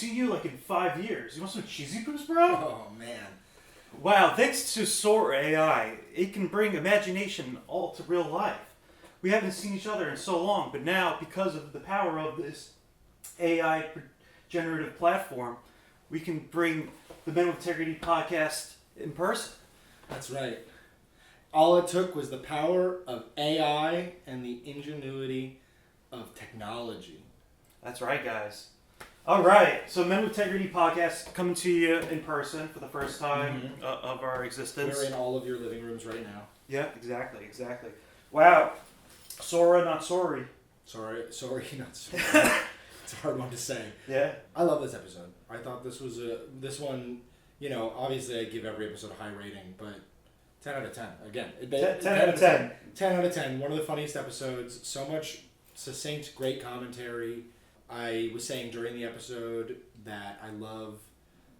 seen you like in 5 years. You want some cheesy poos, bro? Oh, man. Wow, thanks to Sora AI, it can bring imagination all to real life. We haven't seen each other in so long, but now, because of the power of this AI generative platform, we can bring the Men with Tegridy podcast in person. That's right. All it took was the power of AI and the ingenuity of technology. That's right, guys. All right, so Men with Tegridy podcast coming to you in person for the first time of our existence. We're in all of your living rooms right now. Yeah, exactly. Wow, Sora Not Sorry. Sorry, not sorry. It's a hard one to say. Yeah. I love this episode. I thought this one, obviously I give every episode a high rating, but 10 out of 10. Again, 10 out of 10. 10 out of 10. One of the funniest episodes. So much succinct, great commentary. I was saying during the episode that I love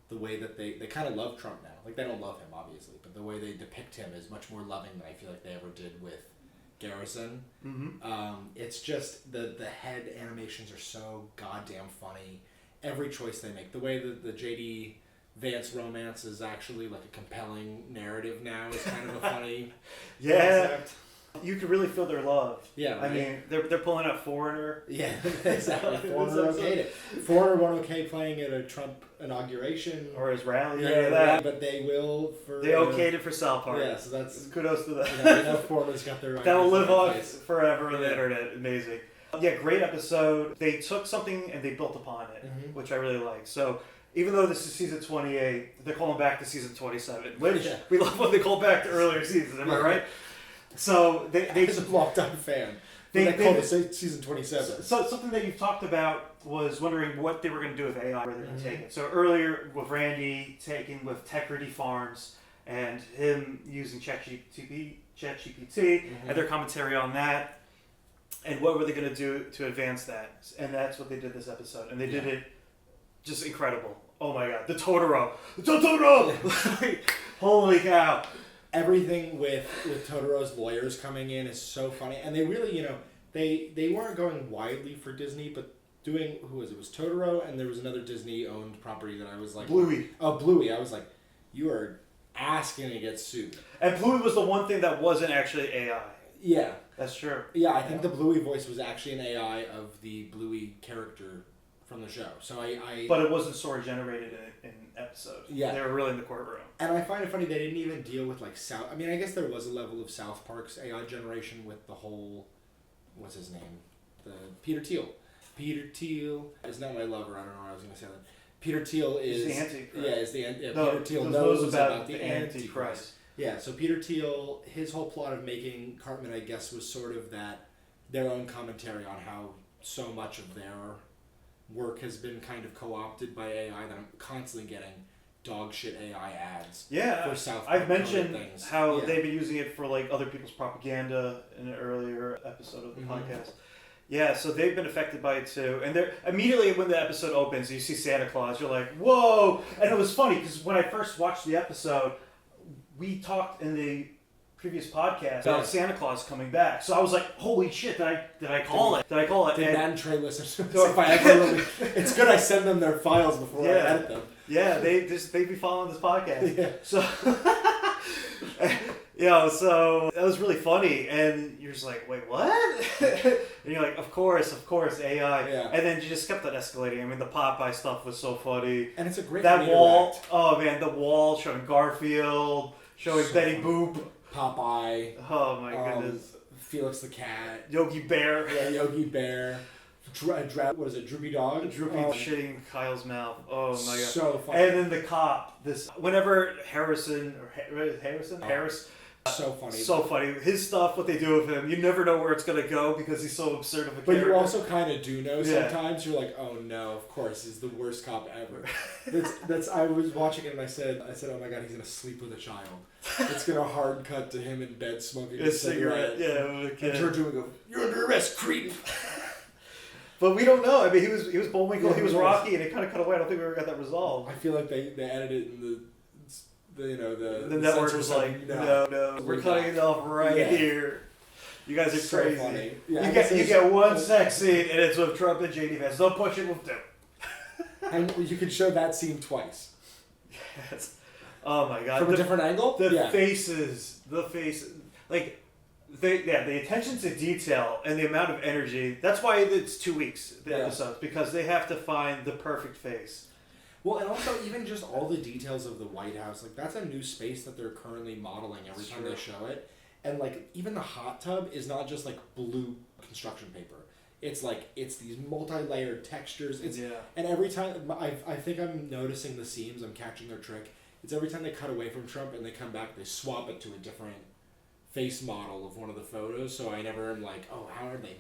the way that they kind of love Trump now. Like, they don't love him, obviously, but the way they depict him is much more loving than I feel like they ever did with Garrison. It's just the head animations are so goddamn funny. Every choice they make. The way that the JD Vance romance is actually like a compelling narrative now is kind of a funny concept. You could really feel their love. Yeah, right? I mean, they're pulling out Foreigner. Yeah, exactly. Foreigner okayed it. Foreigner won't okay playing at a Trump inauguration or his rally. Yeah, that. But they will for. They okayed it for South Park. Yeah, so that's kudos to them. I know Foreigner's got their. That'll live on forever on the internet. Amazing. Yeah, great episode. They took something and they built upon it, which I really like. So. Even though this is season 28, they're calling back to season 27, which we love when they call back to earlier seasons, am I right? So they as a long-time fan, they call it season 27. So something that you've talked about was wondering what they were going to do with AI, where they're going to take it. So earlier with Randy taking with Tegridy Farms and him using ChatGPT and their commentary on that, and what were they going to do to advance that? And that's what they did this episode, and they did it. Just incredible. Oh my god. The Totoro! Holy cow. Everything with Totoro's lawyers coming in is so funny. And they really, they weren't going widely for Disney, but doing, who was it? It was Totoro, and there was another Disney-owned property that I was like... Bluey. Oh, Bluey. I was like, you are asking to get sued. And Bluey was the one thing that wasn't actually AI. Yeah. That's true. Yeah, I think the Bluey voice was actually an AI of the Bluey character from the show. So But it wasn't Sora generated in episode. Yeah. They were really in the courtroom. And I find it funny they didn't even deal with like South... I mean, I guess there was a level of South Park's AI generation with the whole... What's his name? The Peter Thiel. Peter Thiel is not my lover. I don't know what I was going to say that. Peter Thiel is... He's the Antichrist. Yeah, is the... Yeah, no, Peter Thiel knows about the Antichrist. Antichrist. Yeah, so Peter Thiel, his whole plot of making Cartman, I guess, was sort of that... Their own commentary on how so much of their work has been kind of co-opted by AI that I'm constantly getting dog shit AI ads. Yeah, for South Park. I've mentioned how they've been using it for like other people's propaganda in an earlier episode of the podcast. Yeah, so they've been affected by it too. And they're immediately when the episode opens, you see Santa Claus, you're like, whoa! And it was funny because when I first watched the episode, we talked in the previous podcast about Santa Claus coming back. So I was like, holy shit, did I call it? Did Matt and Trey listen to it? It's good I send them their files before I edit them. Yeah, they be following this podcast. Yeah. So so that was really funny, and you're just like, wait, what? And you're like, of course, AI. Yeah. And then you just kept on escalating. I mean, the Popeye stuff was so funny. And it's a great wall. Oh man, the wall showing Garfield, showing Betty Boop. Popeye. Oh my goodness. Felix the Cat. Yogi Bear. Yeah, Yogi Bear. What is it? Droopy Dog? Droopy shitting in Kyle's mouth. Oh my god. So funny. And then the cop. Whenever Harris. So funny. So funny. His stuff, what they do with him, you never know where it's going to go because he's so absurd of a character. But you also kind of do know sometimes. You're like, oh no, of course, he's the worst cop ever. I was watching it and I said, oh my god, he's going to sleep with a child. It's going to hard cut to him in bed smoking a cigarette. Yeah, with a kid. And George would go, you're under arrest, creep. But we don't know. I mean, he was Bullwinkle, he was Rocky, and it kind of cut away. I don't think we ever got that resolved. I feel like they edited it in the network was like, no, we're cutting it off right here. You guys are so crazy. Funny. Yeah, you get one sex scene, and it's with Trump and JD Vance. Don't push it, we'll do. And you can show that scene twice. Yes. Oh my god. From a different angle? The faces. Like, the attention to detail and the amount of energy. That's why it's 2 weeks, the episodes, because they have to find the perfect face. Well, and also even just all the details of the White House. Like, that's a new space that they're currently modeling every time they show it. And, like, even the hot tub is not just, like, blue construction paper. It's, like, it's these multi-layered textures. And every time, I think I'm noticing the seams, I'm catching their trick. It's every time they cut away from Trump and they come back, they swap it to a different face model of one of the photos. So I never am like, oh, how are they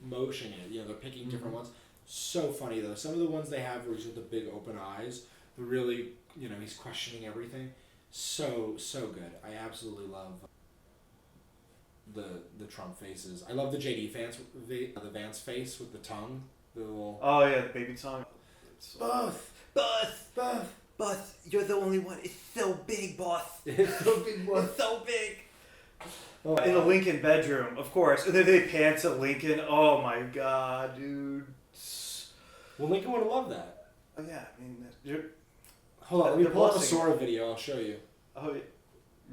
motioning it? You know, they're picking different ones. So funny, though. Some of the ones they have where he's with the big open eyes, the really, you know, he's questioning everything. So good. I absolutely love the Trump faces. I love the the Vance face with the tongue. The little... Oh, yeah, the baby tongue. Boss, you're the only one. It's so big, boss. It's so big, boss. It's so big. Oh, in the Lincoln bedroom, of course. And then they pan to Lincoln. Oh my god, dude. Well, Lincoln would have loved that. Oh, yeah, I mean... Hold on, let me pull up a Sora video. I'll show you. Oh,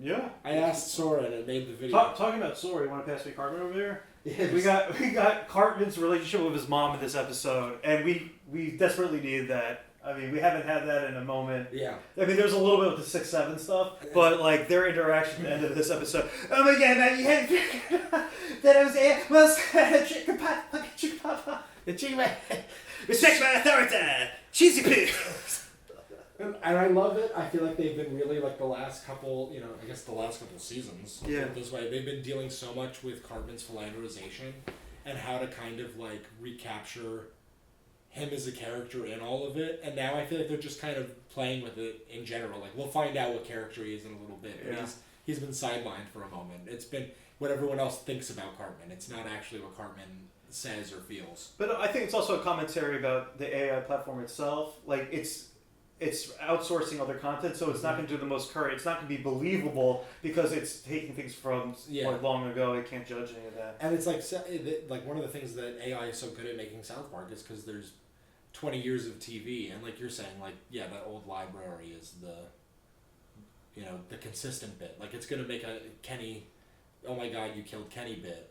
yeah. I asked Sora and it made the video. Talking about Sora, you want to pass me Cartman over there? Yes. We got Cartman's relationship with his mom in this episode, and we desperately needed that. I mean, we haven't had that in a moment. Yeah. I mean, there's a little bit with the 6-7 stuff, but like their interaction at the end of this episode. Oh my god, man, you had that I was chicken pop, the chicken man, respect my authority, cheesy pig. And I love it. I feel like they've been really, like, the last couple, you know, I guess the last couple seasons. Yeah. This way, they've been dealing so much with Cartman's philanderization and how to kind of, like, recapture him as a character in all of it. And now I feel like they're just kind of playing with it in general. Like, we'll find out what character he is in a little bit. But he's been sidelined for a moment. It's been what everyone else thinks about Cartman. It's not actually what Cartman says or feels. But I think it's also a commentary about the AI platform itself. Like, it's outsourcing other content, so it's not going to do the most current. It's not going to be believable because it's taking things from like long ago. It can't judge any of that. And it's like one of the things that AI is so good at making South Park is because there's 20 years of TV, and like you're saying, like that old library is the consistent bit. Like it's going to make a Kenny, oh my God, you killed Kenny bit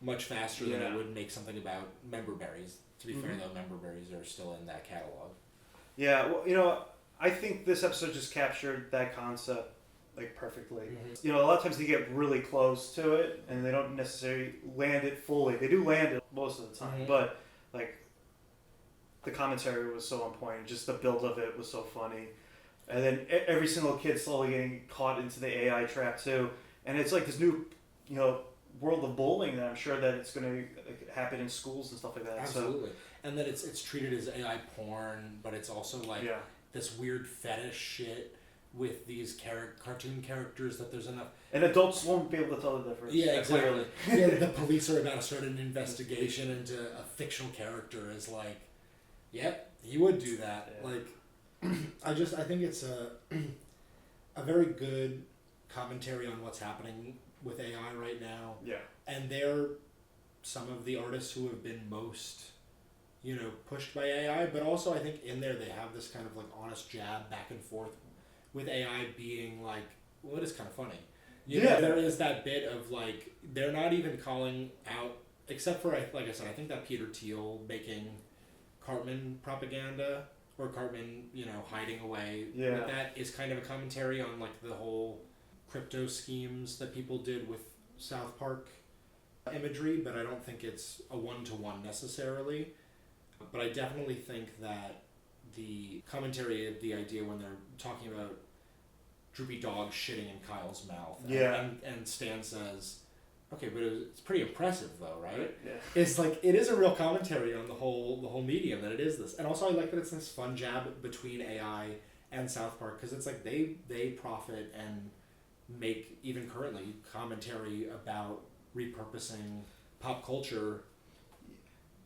much faster than it would make something about member berries. To be fair though, member berries are still in that catalog. Yeah, well, I think this episode just captured that concept like perfectly. A lot of times they get really close to it and they don't necessarily land it fully. They do land it most of the time, but like the commentary was so on point. Just the build of it was so funny, and then every single kid slowly getting caught into the AI trap too. And it's like this new, world of bullying that I'm sure that it's going to happen in schools and stuff like that. Absolutely. And that it's treated as AI porn, but it's also like this weird fetish shit with these cartoon characters that there's enough... And adults won't be able to tell the difference. Yeah, exactly. The police are about to start an investigation into a fictional character is like, yep, he would do that. Yeah. Like, I think it's a very good commentary on what's happening with AI right now. Yeah. And they're some of the artists who have been most... pushed by AI, but also I think in there they have this kind of like honest jab back and forth with AI being like, well, it is kind of funny. There is that bit of like, they're not even calling out, except for, like I said, I think that Peter Thiel making Cartman propaganda or Cartman, hiding away with that is kind of a commentary on like the whole crypto schemes that people did with South Park imagery, but I don't think it's a one-to-one necessarily. But I definitely think that the commentary of the idea when they're talking about Droopy Dog shitting in Kyle's mouth, and Stan says, okay, but it's pretty impressive though, right? Yeah. It's like, it is a real commentary on the whole medium that it is this. And also I like that it's this fun jab between AI and South Park, because it's like they profit and make, even currently, commentary about repurposing pop culture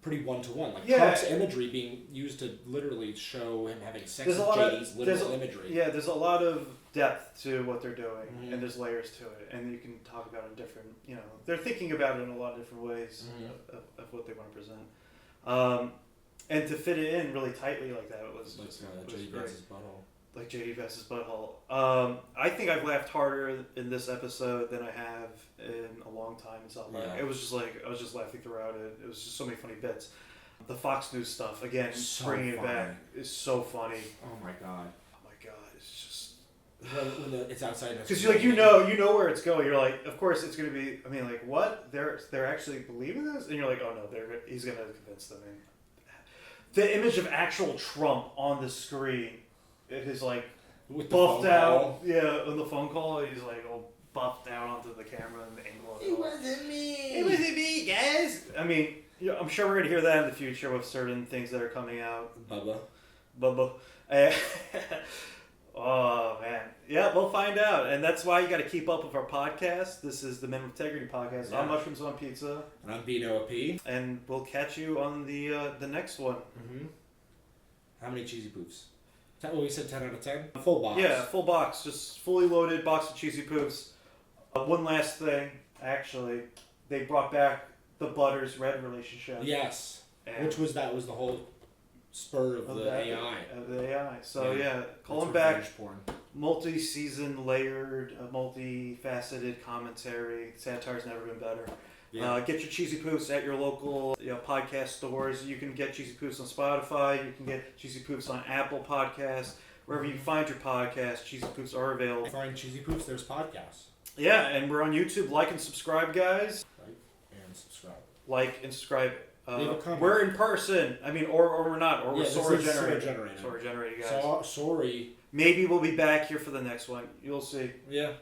pretty one-to-one. Like Trump's imagery being used to literally show him having sex with JD's literal imagery. Yeah, there's a lot of depth to what they're doing, and there's layers to it, and you can talk about it in different, they're thinking about it in a lot of different ways of what they want to present. And to fit it in really tightly like that, it was just J.D. great. Vance's butthole. Like J.D. Vance's butthole. I think I've laughed harder in this episode than I have in a long time in South Park. Yeah. It was just like, I was just laughing throughout it. It was just so many funny bits. The Fox News stuff, again, So bringing funny. it back, is so funny. Oh my god. Oh my god, it's just... When it's outside. Because you know where it's going. You're like, of course it's going to be, I mean, like, what? They're actually believing this? And you're like, oh no, he's going to convince them. And the image of actual Trump on the screen, it is like with the buffed phone out. call. Yeah, on the phone call, he's like all buffed out onto the camera and the angle of it. All. wasn't me. It wasn't me, guys. I mean, yeah, I'm sure we're gonna hear that in the future with certain things that are coming out. Bubba. Oh man, yeah, we'll find out, and that's why you got to keep up with our podcast. This is the Men with Tegridy Podcast. Yeah. I'm Mushrooms on Pizza, And I'm Bino P. and we'll catch you on the next one. Mm-hmm. How many cheesy poofs? Well, we said 10 out of 10. Full box. Yeah, full box, just fully loaded box of cheesy poofs. One last thing, actually, they brought back the Butters Red relationship. Yes. And Which was the whole spur of the AI. Of the AI. So Yeah. yeah, call them That's back. revenge porn. Multi-season, layered, multi-faceted commentary. Satire's never been better. Yeah. Get your cheesy poofs at your local podcast stores. You can get cheesy poofs on Spotify. You can get cheesy poofs on Apple Podcasts. Wherever you find your podcast, cheesy poofs are available. Find cheesy poofs. There's podcasts. Yeah, and we're on YouTube. Like and subscribe, guys. Like and subscribe. Like and subscribe. Leave a comment. We're in person. I mean, or we're not. Or we're this Sora is generated. Sora generated. Sora generated, guys. So, sorry. Maybe we'll be back here for the next one. You'll see. Yeah.